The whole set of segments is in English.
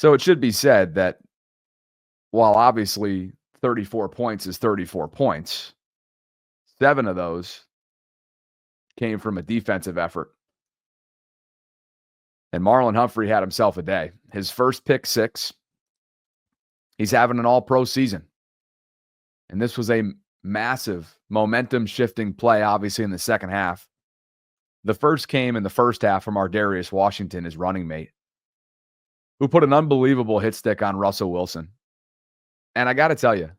So it should be said that while obviously 34 points is 34 points, 7 of those came from a defensive effort. And Marlon Humphrey had himself a day. His first pick six. He's having an all-pro season. And this was a massive momentum-shifting play, obviously, in the second half. The first came in the first half from Ardarius Washington, his running mate, who put an unbelievable hit stick on Russell Wilson. And I got to tell you,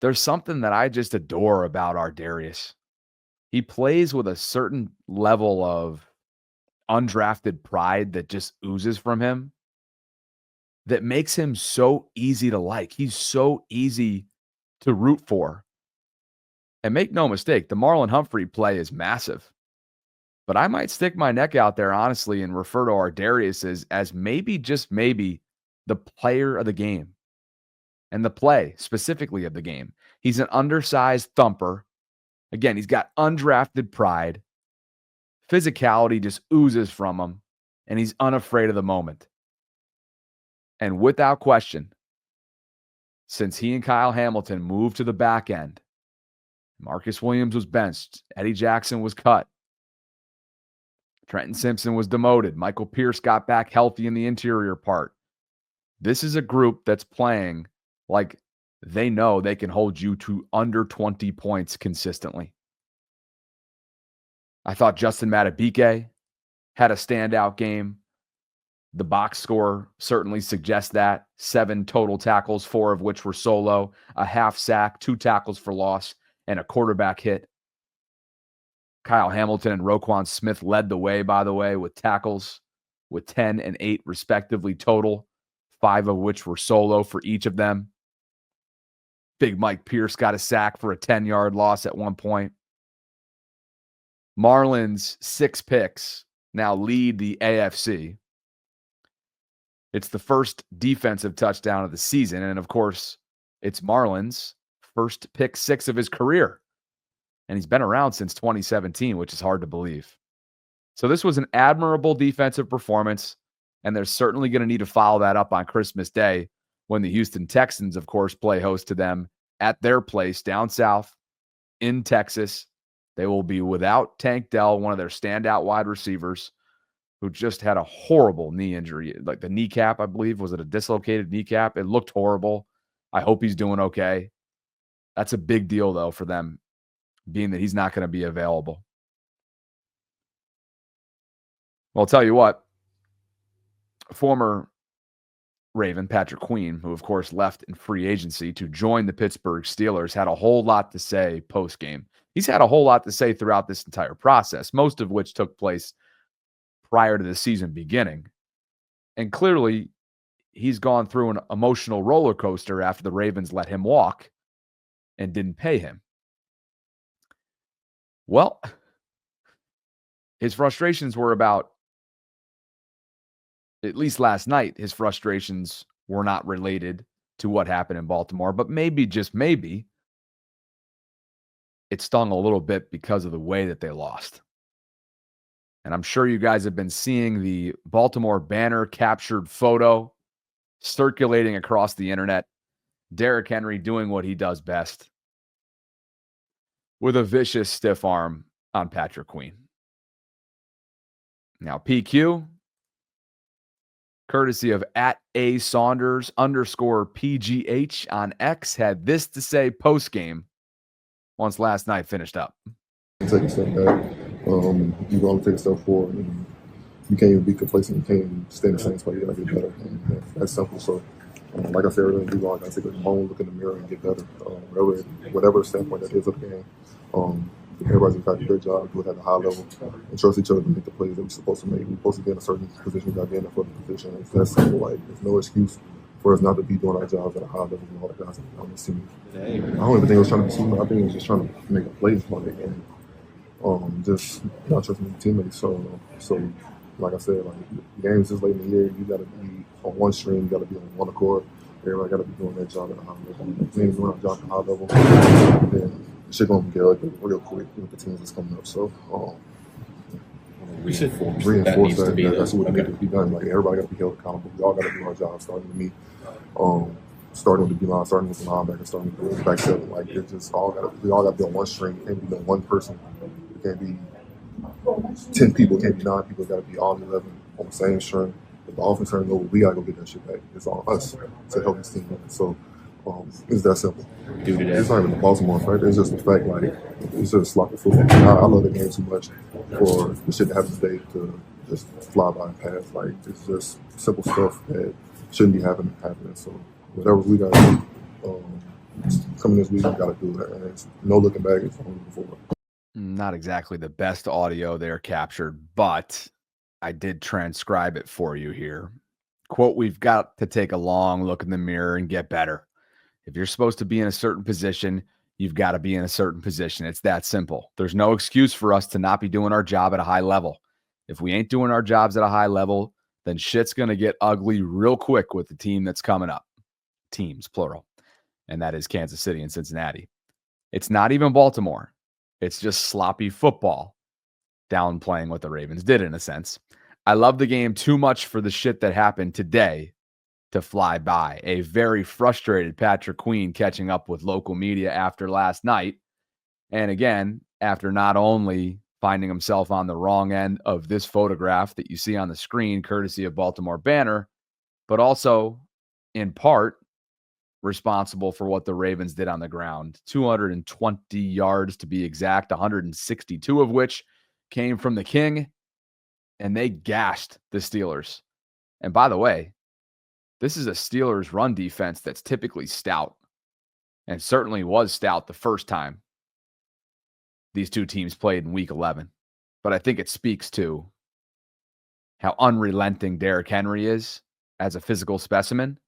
there's something that I just adore about Ardarius. He plays with a certain level of undrafted pride that just oozes from him that makes him so easy to like. He's so easy to root for. And make no mistake, the Marlon Humphrey play is massive. But I might stick my neck out there, honestly, and refer to Ardarius as maybe, just maybe, the player of the game. And the play, specifically, of the game. He's an undersized thumper. Again, he's got undrafted pride. Physicality just oozes from him. And he's unafraid of the moment. And without question, since he and Kyle Hamilton moved to the back end, Marcus Williams was benched. Eddie Jackson was cut. Trenton Simpson was demoted. Michael Pierce got back healthy in the interior part. This is a group that's playing like they know they can hold you to under 20 points consistently. I thought Justin Madubuike had a standout game. The box score certainly suggests that. 7 total tackles, 4 of which were solo, a half sack, 2 tackles for loss, and a quarterback hit. Kyle Hamilton and Roquan Smith led the way, by the way, with tackles with 10 and 8 respectively total, 5 of which were solo for each of them. Big Mike Pierce got a sack for a 10-yard loss at one point. Marlins 6 picks now lead the AFC. It's the first defensive touchdown of the season. And of course, it's Marlins' first pick 6 of his career. And he's been around since 2017, which is hard to believe. So this was an admirable defensive performance. And they're certainly going to need to follow that up on Christmas Day when the Houston Texans, of course, play host to them at their place down south in Texas. They will be without Tank Dell, one of their standout wide receivers, who just had a horrible knee injury. Like the kneecap, I believe. Was it a dislocated kneecap? It looked horrible. I hope he's doing okay. That's a big deal, though, for them, being that he's not going to be available. Well, I'll tell you what. Former Raven, Patrick Queen, who, of course, left in free agency to join the Pittsburgh Steelers, had a whole lot to say post-game. He's had a whole lot to say throughout this entire process, most of which took place prior to the season beginning. And clearly, he's gone through an emotional roller coaster after the Ravens let him walk and didn't pay him. Well, his frustrations were about, at least last night, his frustrations were not related to what happened in Baltimore, but maybe, just maybe, it stung a little bit because of the way that they lost. And I'm sure you guys have been seeing the Baltimore banner captured photo circulating across the internet. Derrick Henry doing what he does best with a vicious stiff arm on Patrick Queen. Now, PQ, courtesy of @ASaunders_PGH on X, had this to say post-game once last night finished up. Take a step back. You can only take a step forward. And you can't even be complacent. You can't even stay in the same spot. You gotta get better. And that's simple. So, like I said earlier, we all gotta take a moment, look in the mirror, and get better. Whatever standpoint that is of the game. Everybody's got to do their job, do it at a high level, and trust each other to make the plays that we're supposed to make. We're supposed to get in a certain position. We got to get in a certain position. It's that simple. Like, there's no excuse for us not to be doing our jobs at a high level and all the guys on this team. I don't even think I was trying to be smart. I think I was just trying to make a play for it and just not trusting the teammates. So like I said, like games this late in the year, you got to be on one stream. You got to be on one accord. Everybody got to be doing their job at a high level. If teams doing our job at a high level, then shit gonna get ugly real quick with the teams that's coming up. So reinforce that that's what needs to be done. Like everybody got to be held accountable. We all got to do our job, starting with me, starting with the D-line, starting with the linebacker, starting with the back seven. Like we all got to be on one string. It can't be on one person. It can't be 10 people. It can't be 9 people. It got to be all 11 on the same string. If the offense turns over, we got to go get that shit back. It's on us to help this team win. So it's that simple. It's not even a Baltimore fact. It's just the fact, like, it's just sloppy football. I love the game too much for the shit that happened today to just fly by and pass. Like, it's just simple stuff that shouldn't be happening. So whatever we got to do coming this week, we got to do it. And it's no looking back. It's only moving forward. Not exactly the best audio there captured, but I did transcribe it for you here. Quote, we've got to take a long look in the mirror and get better. If you're supposed to be in a certain position, you've got to be in a certain position. It's that simple. There's no excuse for us to not be doing our job at a high level. If we ain't doing our jobs at a high level, then shit's going to get ugly real quick with the team that's coming up. Teams, plural. And that is Kansas City and Cincinnati. It's not even Baltimore. It's just sloppy football, downplaying what the Ravens did in a sense. I love the game too much for the shit that happened today to fly by. A very frustrated Patrick Queen catching up with local media after last night. And again, after not only finding himself on the wrong end of this photograph that you see on the screen, courtesy of Baltimore Banner, but also in part responsible for what the Ravens did on the ground. 220 yards to be exact, 162 of which came from the King, and they gashed the Steelers. And by the way, this is a Steelers run defense that's typically stout, and certainly was stout the first time these two teams played in Week 11. But I think it speaks to how unrelenting Derrick Henry is as a physical specimen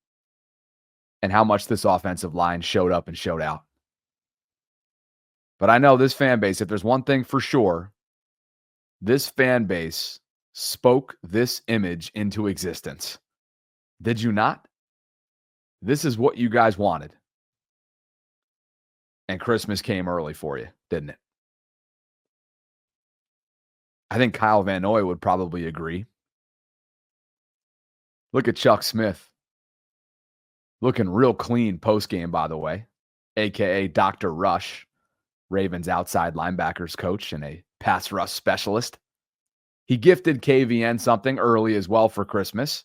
and how much this offensive line showed up and showed out. But I know this fan base, if there's one thing for sure, this fan base spoke this image into existence. Did you not? This is what you guys wanted. And Christmas came early for you, didn't it? I think Kyle Van Noy would probably agree. Look at Chuck Smith. Looking real clean post-game, by the way, a.k.a. Dr. Rush, Ravens outside linebackers coach and a pass rush specialist. He gifted KVN something early as well for Christmas.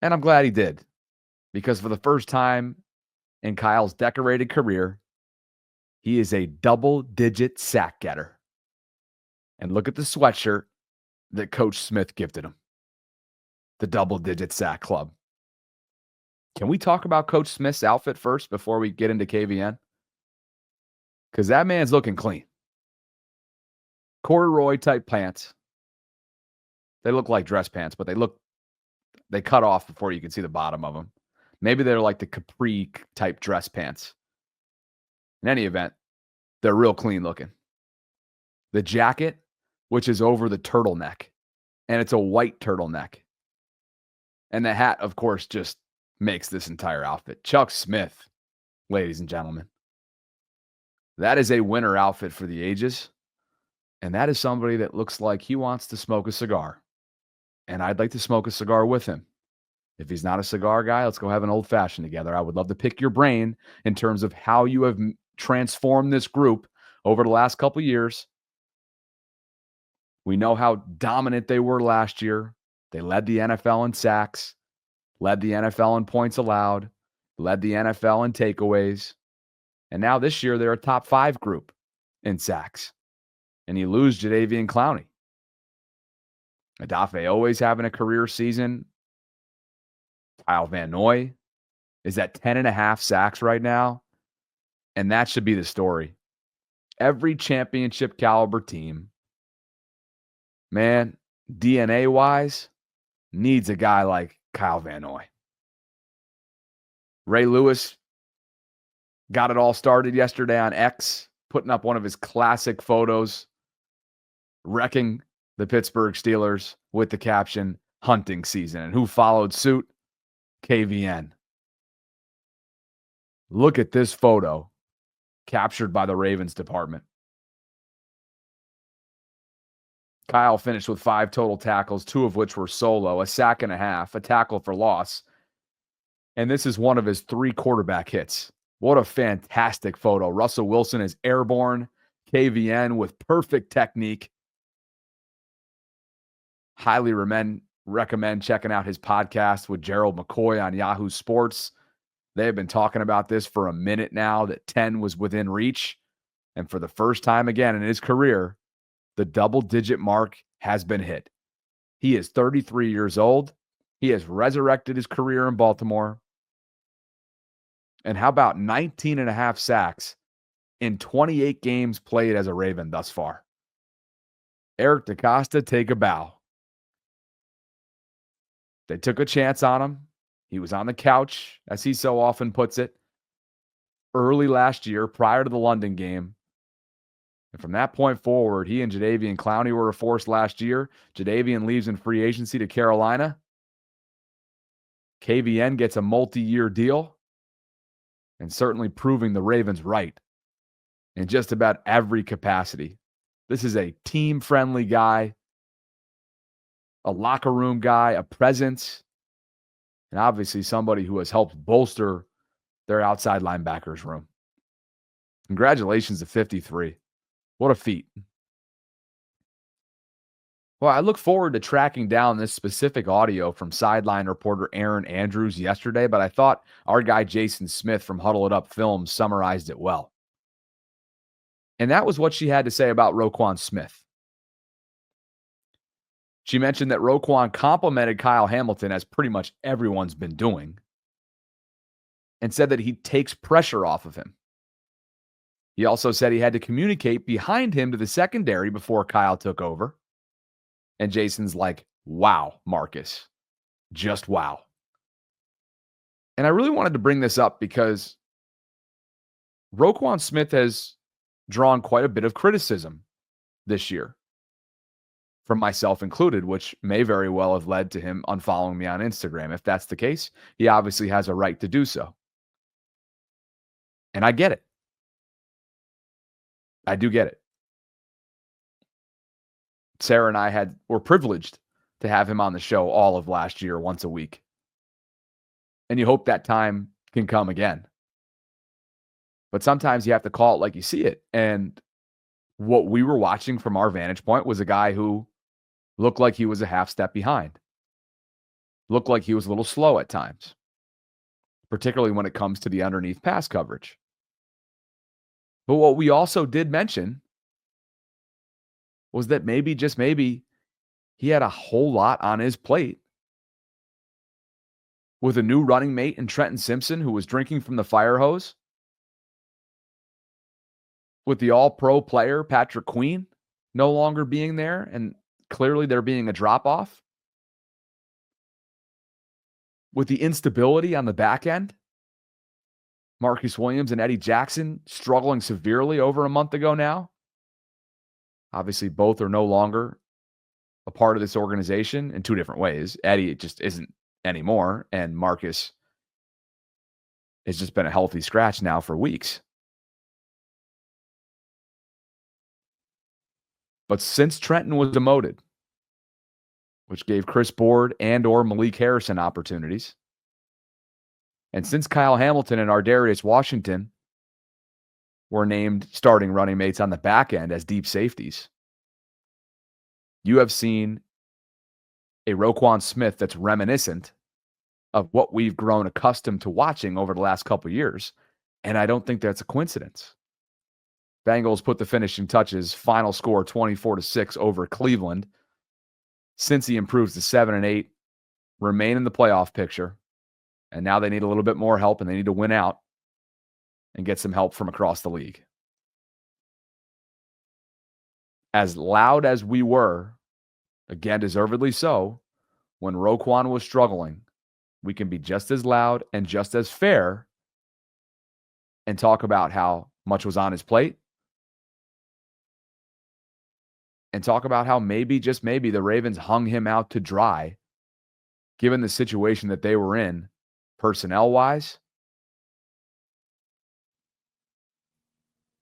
And I'm glad he did, because for the first time in Kyle's decorated career, he is a double-digit sack getter. And look at the sweatshirt that Coach Smith gifted him. The double-digit sack club. Can we talk about Coach Smith's outfit first before we get into KVN? Because that man's looking clean. Corduroy-type pants. They look like dress pants, but they cut off before you can see the bottom of them. Maybe they're like the capri-type dress pants. In any event, they're real clean looking. The jacket, which is over the turtleneck, and it's a white turtleneck. And the hat, of course, just makes this entire outfit. Chuck Smith, ladies and gentlemen. That is a winter outfit for the ages. And that is somebody that looks like he wants to smoke a cigar. And I'd like to smoke a cigar with him. If he's not a cigar guy, let's go have an old fashioned together. I would love to pick your brain in terms of how you have transformed this group over the last couple of years. We know how dominant they were last year. They led the NFL in sacks, led the NFL in points allowed, led the NFL in takeaways. And now this year, they're a top 5 group in sacks. And you lose Jadeveon Clowney. Adafe always having a career season. Kyle Van Noy is at 10.5 sacks right now. And that should be the story. Every championship caliber team, man, DNA-wise, needs a guy like Kyle Van Noy. Ray Lewis got it all started yesterday on X, putting up one of his classic photos, wrecking the Pittsburgh Steelers with the caption, hunting season. And who followed suit? KVN. Look at this photo captured by the Ravens department. Kyle finished with 5 total tackles, 2 of which were solo, a sack and a half, a tackle for loss. And this is one of his 3 quarterback hits. What a fantastic photo. Russell Wilson is airborne, KVN with perfect technique. Highly recommend checking out his podcast with Gerald McCoy on Yahoo Sports. They have been talking about this for a minute now, that 10 was within reach. And for the first time again in his career, the double-digit mark has been hit. He is 33 years old. He has resurrected his career in Baltimore. And how about 19 and a half sacks in 28 games played as a Raven thus far? Eric DeCosta, take a bow. They took a chance on him. He was on the couch, as he so often puts it, early last year prior to the London game. And from that point forward, he and Jadeveon Clowney were a force last year. Jadeveon leaves in free agency to Carolina. KVN gets a multi-year deal, and certainly proving the Ravens right in just about every capacity. This is a team-friendly guy, a locker room guy, a presence, and obviously somebody who has helped bolster their outside linebackers room. Congratulations to 53. What a feat. Well, I look forward to tracking down this specific audio from sideline reporter Aaron Andrews yesterday, but I thought our guy Jason Smith from Huddle It Up Films summarized it well. And that was what she had to say about Roquan Smith. She mentioned that Roquan complimented Kyle Hamilton, as pretty much everyone's been doing, and said that he takes pressure off of him. He also said he had to communicate behind him to the secondary before Kyle took over. And Jason's like, wow, Marcus. Just wow. And I really wanted to bring this up because Roquan Smith has drawn quite a bit of criticism this year, from myself included, which may very well have led to him unfollowing me on Instagram. If that's the case, he obviously has a right to do so. And I get it. I do get it. Sarah and I were privileged to have him on the show all of last year, once a week. And you hope that time can come again. But sometimes you have to call it like you see it. And what we were watching from our vantage point was a guy who looked like he was a half step behind. Looked like he was a little slow at times, particularly when it comes to the underneath pass coverage. But what we also did mention was that maybe, just maybe, he had a whole lot on his plate with a new running mate in Trenton Simpson, who was drinking from the fire hose, with the all-pro player Patrick Queen no longer being there, and clearly there being a drop-off, with the instability on the back end, Marcus Williams and Eddie Jackson struggling severely over a month ago now. Obviously, both are no longer a part of this organization in 2 different ways. Eddie just isn't anymore, and Marcus has just been a healthy scratch now for weeks. But since Trenton was demoted, which gave Chris Board and or Malik Harrison opportunities, and since Kyle Hamilton and Ardarius Washington were named starting running mates on the back end as deep safeties, you have seen a Roquan Smith that's reminiscent of what we've grown accustomed to watching over the last couple of years. And I don't think that's a coincidence. Bengals put the finishing touches, final score 24-6 over Cleveland. Cincy improves to 7-8, remain in the playoff picture. And now they need a little bit more help, and they need to win out and get some help from across the league. As loud as we were, again, deservedly so, when Roquan was struggling, we can be just as loud and just as fair and talk about how much was on his plate and talk about how maybe, just maybe, the Ravens hung him out to dry given the situation that they were in personnel-wise.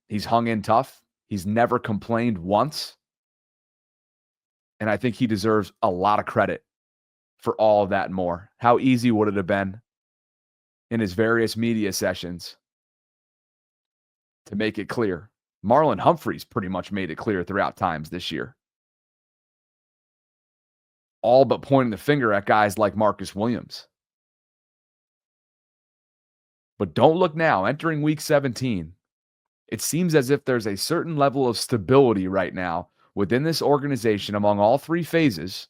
He's hung in tough. He's never complained once. And I think he deserves a lot of credit for all of that and more. How easy would it have been in his various media sessions to make it clear? Marlon Humphreys pretty much made it clear throughout times this year. All but pointing the finger at guys like Marcus Williams. But don't look now. Entering week 17, it seems as if there's a certain level of stability right now within this organization among all three phases.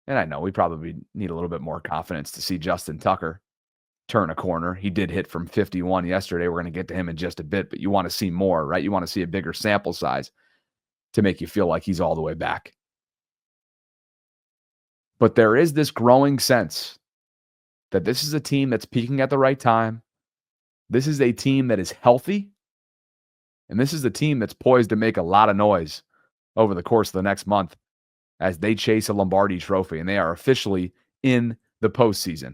And I know we probably need a little bit more confidence to see Justin Tucker turn a corner. He did hit from 51 yesterday. We're going to get to him in just a bit, but you want to see more, right? You want to see a bigger sample size to make you feel like he's all the way back. But there is this growing sense that this is a team that's peaking at the right time. This is a team that is healthy. And this is a team that's poised to make a lot of noise over the course of the next month as they chase a Lombardi trophy. And they are officially in the postseason.